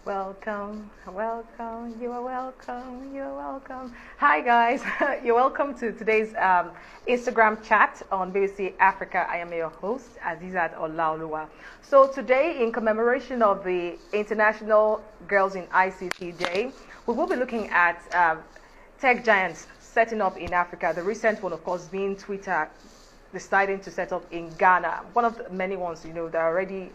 Welcome, welcome, you are welcome, you are welcome. Hi guys, you're welcome to today's Instagram chat on BBC Africa. I am your host, Azizat Olaoluwa. So today, in commemoration of the International Girls in ICT Day, we will be looking at tech giants setting up in Africa. The recent one, of course, being Twitter deciding to set up in Ghana. One of the many ones, that are already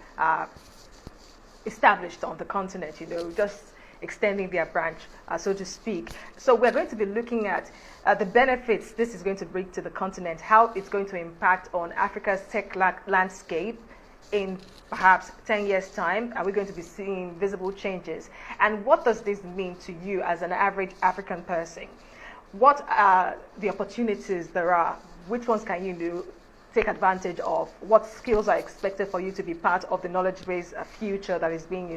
established on the continent, just extending their branch, so to speak. So we're going to be looking at the benefits this is going to bring to the continent, how it's going to impact on Africa's tech landscape in perhaps 10 years' time. Are we going to be seeing visible changes? And what does this mean to you as an average African person? What are the opportunities there are? Which ones can you do? Take advantage of? What skills are expected for you to be part of the knowledge-based future that is being,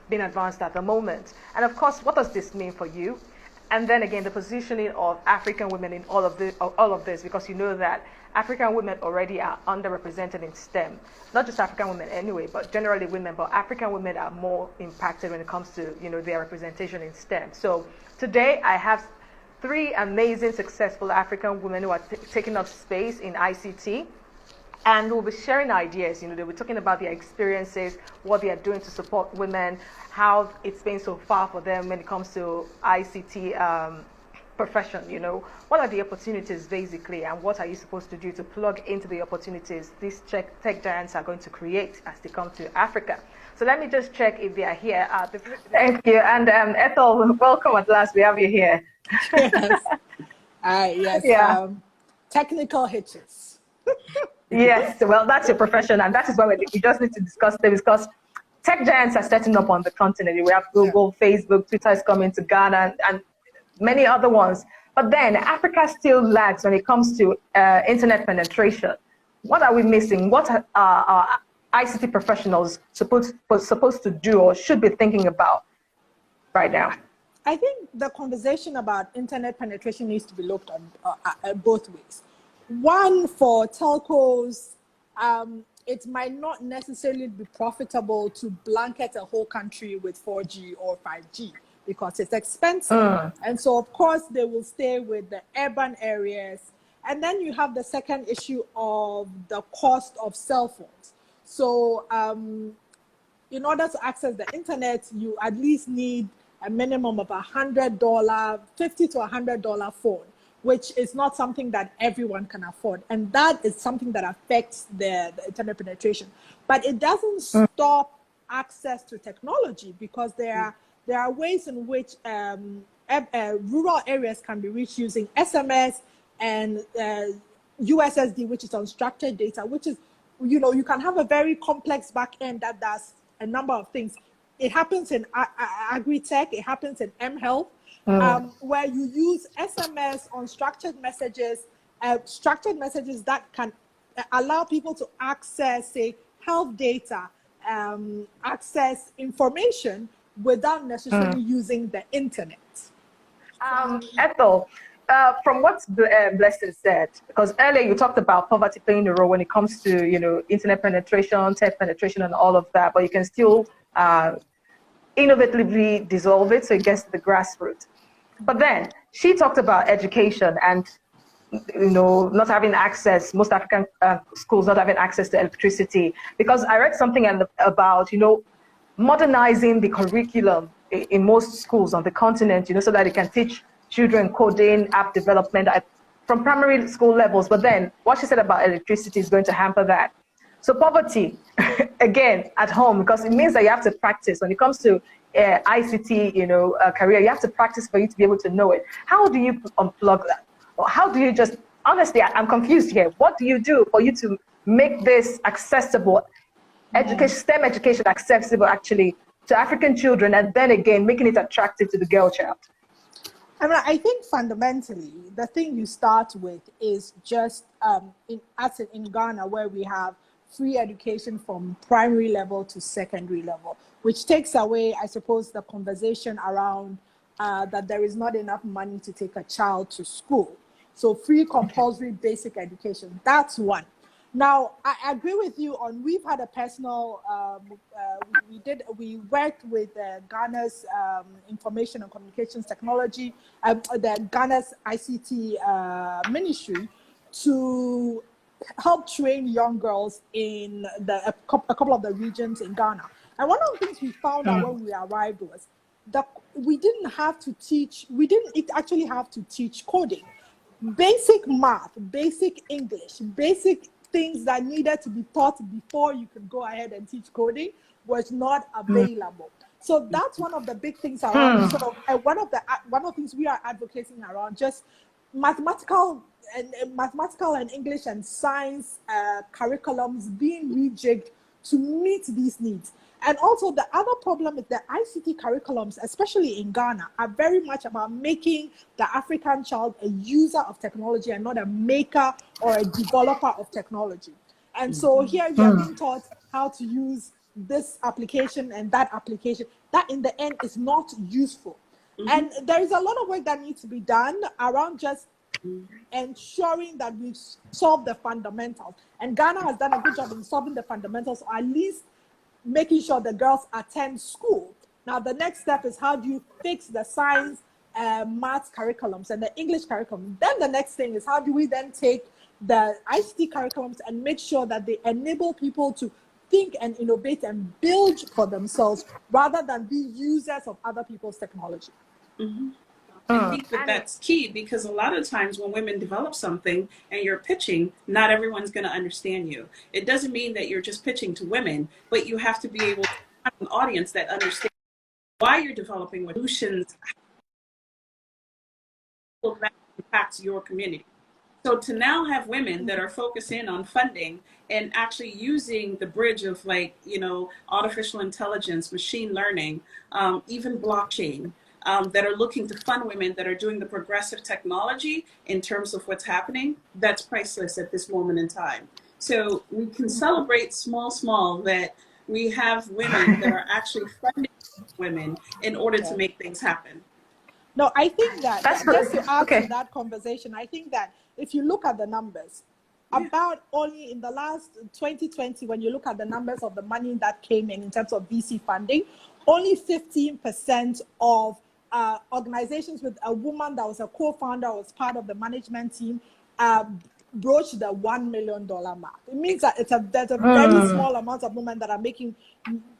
being advanced at the moment? And of course, what does this mean for you? And then again, the positioning of African women in all of this, because you know that African women already are underrepresented in STEM. Not just African women anyway, but generally women. But African women are more impacted when it comes to, their representation in STEM. So today I have three amazing, successful African women who are taking up space in ICT. And we'll be sharing ideas. They'll be talking about their experiences, what they are doing to support women, how it's been so far for them when it comes to ICT profession. What are the opportunities basically, and what are you supposed to do to plug into the opportunities these tech giants are going to create as they come to Africa? So let me just check if they are here. Thank you. And Ethel, welcome at last. We have you here. Yes. Yes. Yeah. Technical hitches. Yes. Well, that's your profession, and that is why we just need to discuss them, because tech giants are setting up on the continent. We have Google, Facebook, Twitter is coming to Ghana, and many other ones. But then Africa still lags when it comes to internet penetration. What are we missing? What are our ICT professionals supposed to do or should be thinking about right now? I think the conversation about internet penetration needs to be looked at both ways. One, for telcos, it might not necessarily be profitable to blanket a whole country with 4G or 5G because it's expensive. And so, of course, they will stay with the urban areas. And then you have the second issue of the cost of cell phones. So in order to access the internet, you at least need a minimum of $100, $50 to $100 phone, which is not something that everyone can afford. And that is something that affects the internet penetration. But it doesn't stop access to technology, because there are ways in which rural areas can be reached using SMS and USSD, which is unstructured data, which is, you can have a very complex back end that does a number of things. It happens in agri-tech, it happens in mHealth, where you use SMS, unstructured messages, structured messages that can allow people to access, say, health data, access information without necessarily using the internet. Ethel, from what Blessing said, because earlier you talked about poverty playing a role when it comes to, internet penetration, tech penetration, and all of that, but you can still innovatively dissolve it so it gets to the grassroots. But then she talked about education and, not having access, most African schools not having access to electricity, because I read something about, modernizing the curriculum in most schools on the continent, so that it can teach children coding, app development from primary school levels. But then what she said about electricity is going to hamper that. So poverty, again, at home, because it means that you have to practice. When it comes to ICT, career, you have to practice for you to be able to know it. How do you unplug that? Or how do you just, honestly, I'm confused here. What do you do for you to make this accessible, STEM education accessible actually to African children, and then again, making it attractive to the girl child? I think fundamentally, the thing you start with is just in Ghana, where we have free education from primary level to secondary level, which takes away, I suppose, the conversation around that there is not enough money to take a child to school. So free compulsory basic education, that's one. Now, I agree with you on, we've had a personal, we worked with Ghana's Information and Communications Technology, the Ghana's ICT ministry to help train young girls in a couple of the regions in Ghana. And one of the things we found out when we arrived was that we didn't actually have to teach coding. Basic math, basic English, basic things that needed to be taught before you could go ahead and teach coding was not available. So that's one of the big things around sort of one of the things we are advocating around, just mathematical and English and science curriculums being rejigged to meet these needs. And also the other problem is the ICT curriculums, especially in Ghana, are very much about making the African child a user of technology and not a maker or a developer of technology. And so here you are being taught how to use this application and that application. That in the end is not useful. And there is a lot of work that needs to be done around just ensuring that we solve the fundamentals. And Ghana has done a good job in solving the fundamentals, or at least making sure the girls attend school. Now, the next step is how do you fix the science, math curriculums and the English curriculum. Then the next thing is how do we then take the ICT curriculums and make sure that they enable people to think and innovate and build for themselves rather than be users of other people's technology. I think that that's key, because a lot of times when women develop something and you're pitching, not everyone's going to understand you. It doesn't mean that you're just pitching to women, but you have to be able to have an audience that understands why you're developing solutions that impacts your community. So to now have women that are focusing on funding and actually using the bridge of, like, you know, artificial intelligence, machine learning, even blockchain, that are looking to fund women that are doing the progressive technology in terms of what's happening, that's priceless at this moment in time. So we can celebrate small, that we have women that are actually funding women in order to make things happen. No, I think that, just to add to that conversation, I think that if you look at the numbers, about only in the last 2020, when you look at the numbers of the money that came in terms of VC funding, only 15% of organizations with a woman that was a co-founder, was part of the management team, broached the $1 million mark. It means that there's a very small amount of women that are making,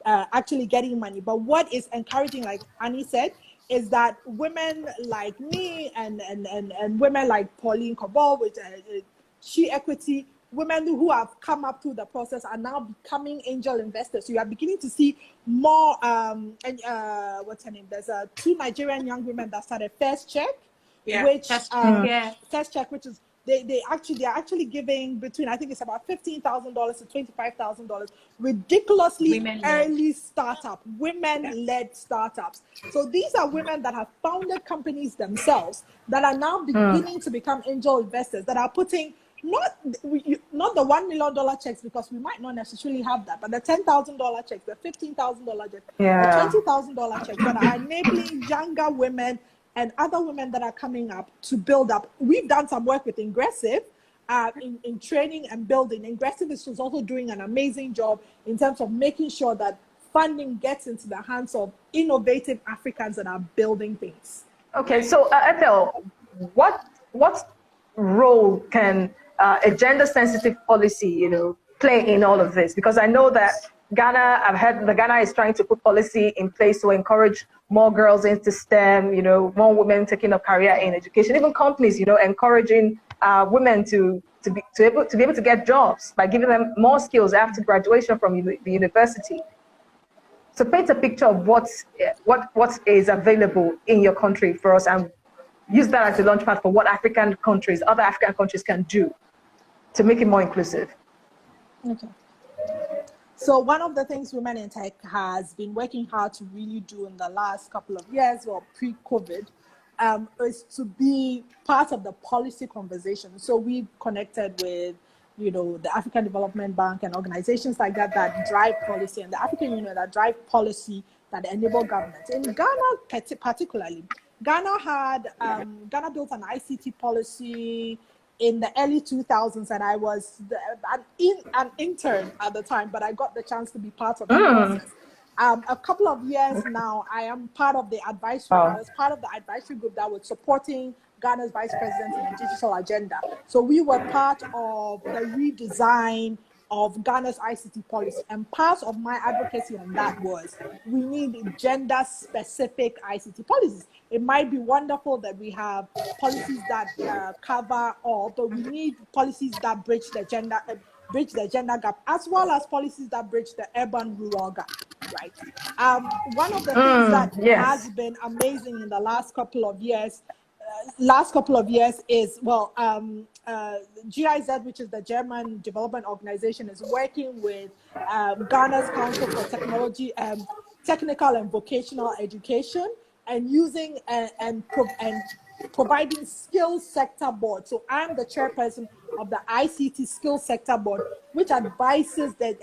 actually getting money. But what is encouraging, like Annie said, is that women like me and women like Pauline Kobol with She Equity, women who have come up through the process are now becoming angel investors. So you are beginning to see more, what's her name? There's 2 Nigerian young women that started First Check, which First Check, which is they're actually giving between, I think it's about $15,000 to $25,000, ridiculously early startup, women-led startups. So these are women that have founded companies themselves that are now beginning to become angel investors, that are putting not the $1 million checks, because we might not necessarily have that, but the $10,000 checks, the $15,000 checks, the $20,000 checks that are enabling younger women and other women that are coming up to build up. We've done some work with Ingressive in training and building. Ingressive is also doing an amazing job in terms of making sure that funding gets into the hands of innovative Africans that are building things. Okay, so Ethel, what role can a gender-sensitive policy, play in all of this? Because I know that I've heard that Ghana is trying to put policy in place to encourage more girls into STEM, more women taking a career in education, even companies, encouraging women to be able to get jobs by giving them more skills after graduation from the university. So paint a picture of what is available in your country for us, and use that as a launchpad for what other African countries can do to make it more inclusive. Okay. So one of the things Women in Tech has been working hard to really do in the last couple of years, or pre-COVID, is to be part of the policy conversation. So we've connected with, the African Development Bank and organizations like that drive policy, and the African Union that drive policy that enable government. In Ghana particularly, Ghana built an ICT policy in the early 2000s, and I was an intern at the time, but I got the chance to be part of that process. A couple of years now, I am part of the advisory. I was part of the advisory group that was supporting Ghana's vice president in the digital agenda. So we were part of the redesign of Ghana's ICT policy. And part of my advocacy on that was we need gender-specific ICT policies. It might be wonderful that we have policies that cover all, but we need policies that bridge the gender gap, as well as policies that bridge the urban-rural gap. Right. One of the things that has been amazing in the last couple of years is, well, GIZ, which is the German Development Organization, is working with Ghana's Council for Technology, Technical and Vocational Education, and using and providing skills sector board. So I'm the chairperson of the ICT skills sector board, which advises the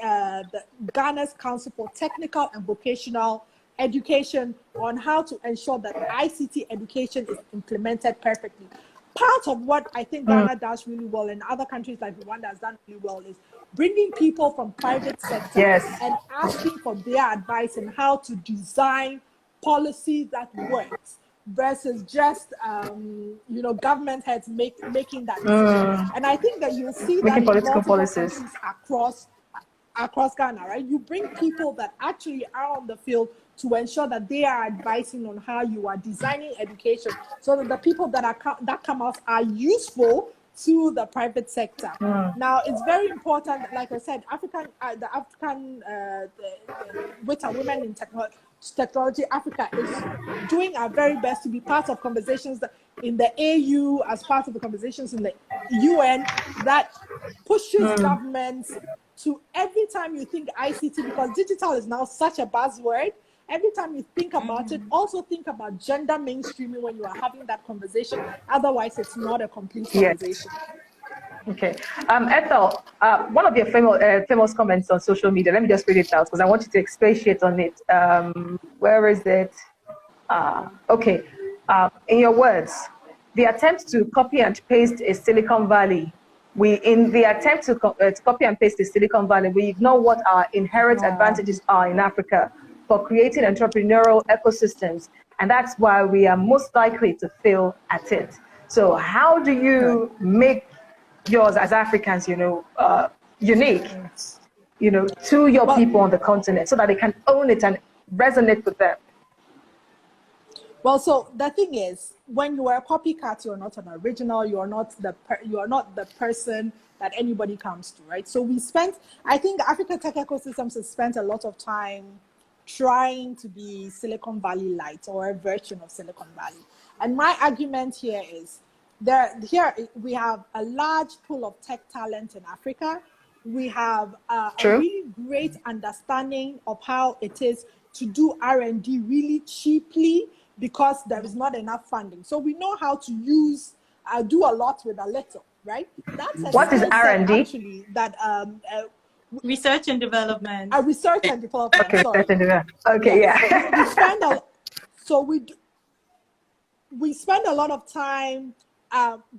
Ghana's Council for Technical and Vocational Education on how to ensure that ICT education is implemented perfectly. Part of what I think Ghana does really well, and other countries like Rwanda has done really well, is bringing people from private sector and asking for their advice on how to design policies that works, versus just government heads making that decision. And I think that you'll see that in multiple countries across Ghana, right? You bring people that actually are on the field to ensure that they are advising on how you are designing education, so that the people that come out are useful to the private sector. Now, it's very important, like I said, the African with our women in technology Africa is doing our very best to be part of conversations in the AU, as part of the conversations in the UN, that pushes governments to, every time you think ICT, because digital is now such a buzzword, every time you think about it, also think about gender mainstreaming when you are having that conversation. Otherwise, it's not a complete conversation. Okay. Ethel, one of your famous comments on social media, let me just read it out because I want you to expatiate on it. Where is it? Okay. In your words, the attempt to copy and paste a Silicon Valley, in the attempt to copy and paste the Silicon Valley, we ignore what our inherent advantages are in Africa for creating entrepreneurial ecosystems, and that's why we are most likely to fail at it. So how do you make yours as Africans, unique, to your people on the continent, so that they can own it and resonate with them? Well, so the thing is, when you are a copycat, you're not an original. You are not the person that anybody comes to, right? So I think African tech ecosystems have spent a lot of time trying to be Silicon Valley light, or a version of Silicon Valley. And my argument here is, here we have a large pool of tech talent in Africa. We have a really great understanding of how it is to do R&D really cheaply, because there is not enough funding. So we know how to do a lot with a little, right? What is R&D? Actually, that research and development. Research and development. Okay, sorry. Okay, yeah. We spend a lot of time,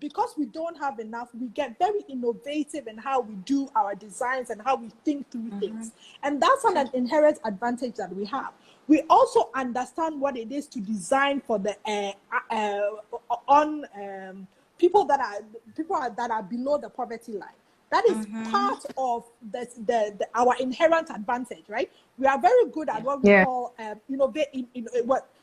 because we don't have enough. We get very innovative in how we do our designs and how we think through things, and that's an inherent advantage that we have. We also understand what it is to design for the people that are below the poverty line. That is part of our inherent advantage, right? We are very good at what we call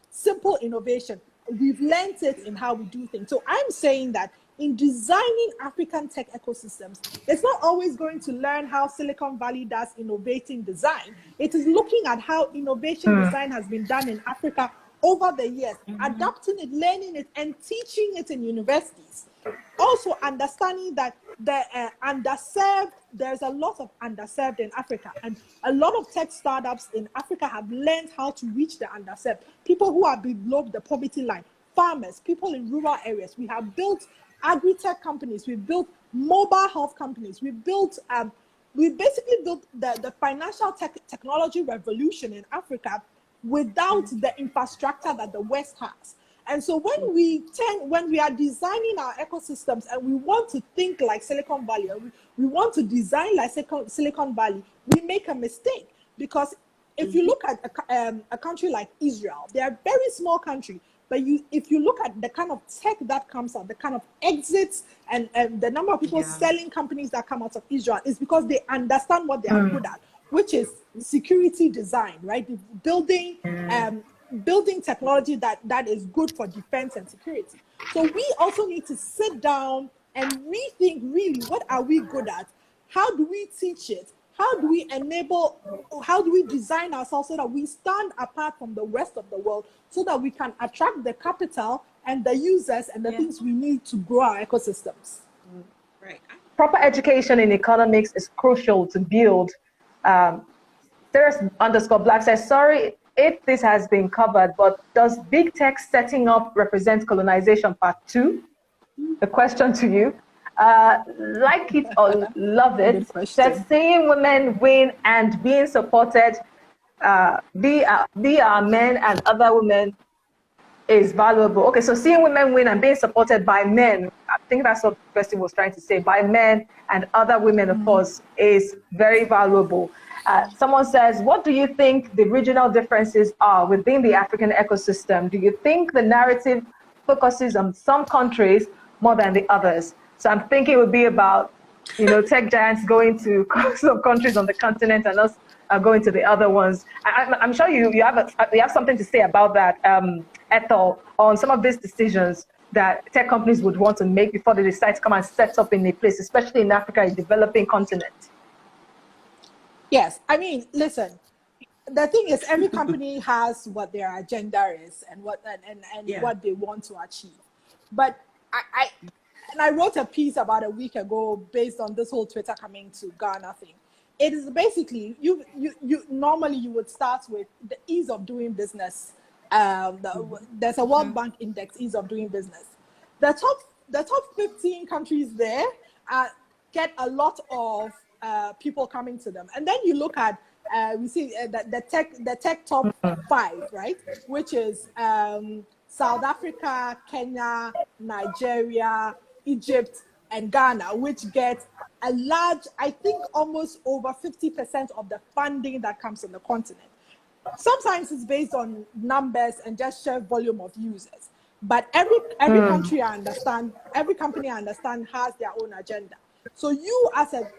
simple innovation. We've learned it in how we do things. So I'm saying that in designing African tech ecosystems, it's not always going to learn how Silicon Valley does innovating design. It is looking at how innovation design has been done in Africa over the years, adapting it, learning it, and teaching it in universities. Also understanding that the underserved, there's a lot of underserved in Africa, and a lot of tech startups in Africa have learned how to reach the underserved, people who are below the poverty line, farmers, people in rural areas. We have built agri-tech companies, we've built mobile health companies, we basically built the financial technology revolution in Africa without the infrastructure that the West has. And so when we are designing our ecosystems and we want to think like Silicon Valley, or we want to design like Silicon Valley, we make a mistake. Because if you look at a country like Israel, they are a very small country, but if you look at the kind of tech that comes out, the kind of exits and the number of people selling companies that come out of Israel is because they understand what they are good at, which is security design, right? Building building technology that is good for defense and security. So we also need to sit down and rethink really what are we good at? How do we teach it? How do we design ourselves so that we stand apart from the rest of the world so that we can attract the capital and the users and the things we need to grow our ecosystems? Right. Proper education in economics is crucial to build. Sarah_Black says, sorry if this has been covered, but does big tech setting up represent colonization part 2? The question to you. Like it or love it, that seeing women win and being supported be our men and other women is valuable. Okay, so seeing women win and being supported by men, I think that's what the person was trying to say, by men and other women, of course, is very valuable. Someone says, what do you think the regional differences are within the African ecosystem? Do you think the narrative focuses on some countries more than the others? So I'm thinking it would be about, tech giants going to some countries on the continent and us going to the other ones. I'm sure you have something to say about that, Ethel, on some of these decisions that tech companies would want to make before they decide to come and set up in a place, especially in Africa, a developing continent. Yes, I mean, listen, the thing is every company has what their agenda is and what they want to achieve. But I wrote a piece about a week ago based on this whole Twitter coming to Ghana thing. It is basically you normally you would start with the ease of doing business. There's a World Bank index, ease of doing business. The top 15 countries there get a lot of people coming to them, and then you look at we see the tech top 5, right, which is South Africa, Kenya, Nigeria, Egypt, and Ghana, which get a large, I think almost over 50% of the funding that comes on the continent. Sometimes it's based on numbers and just sheer volume of users. But every country I understand, every company I understand has their own agenda. So you as a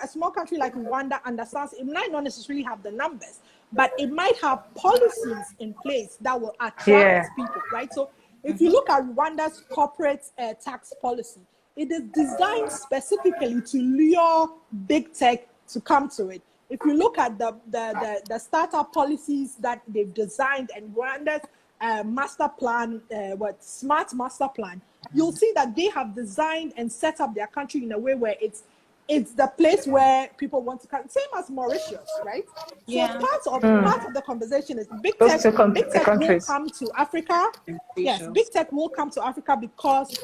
small country like Rwanda understands it might not necessarily have the numbers, but it might have policies in place that will attract people, right? So if you look at Rwanda's corporate tax policy, it is designed specifically to lure big tech to come to it. If you look at the startup policies that they've designed and Rwanda's master plan, smart master plan, you'll see that they have designed and set up their country in a way where it's the place where people want to come. Same as Mauritius, right? So part of the conversation is big tech will come to Africa. Yes, big tech will come to Africa because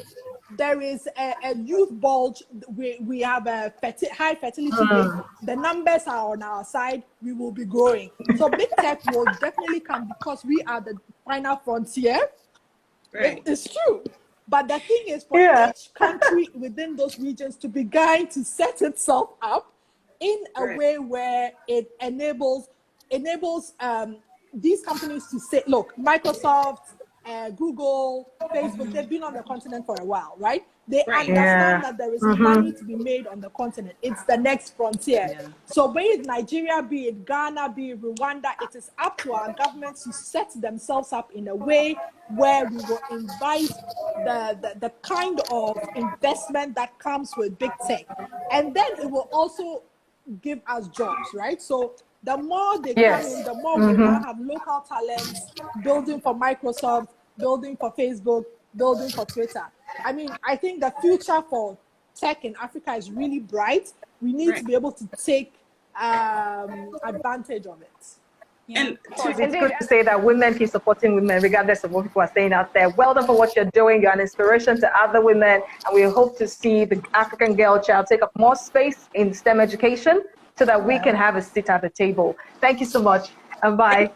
there is a youth bulge. We have a high fertility rate. The numbers are on our side. We will be growing. So big tech will definitely come because we are the final frontier. Right. It's true. But the thing is for each country within those regions to begin to set itself up in a way where it enables these companies to say, look, Microsoft, Google, Facebook, they've been on the continent for a while, right? They understand that there is money to be made on the continent. It's the next frontier. Yeah. So be it Nigeria, be it Ghana, be it Rwanda, it is up to our governments to set themselves up in a way where we will invite the kind of investment that comes with big tech. And then it will also give us jobs, right? So the more they come in, the more we now have local talents building for Microsoft, building for Facebook, building for Twitter. I mean, I think the future for tech in Africa is really bright. We need to be able to take advantage of it. Yeah. And it's good to say that women keep supporting women regardless of what people are saying out there. Well done for what you're doing. You're an inspiration to other women, and we hope to see the African girl child take up more space in STEM education so that we can have a seat at the table. Thank you so much, and bye.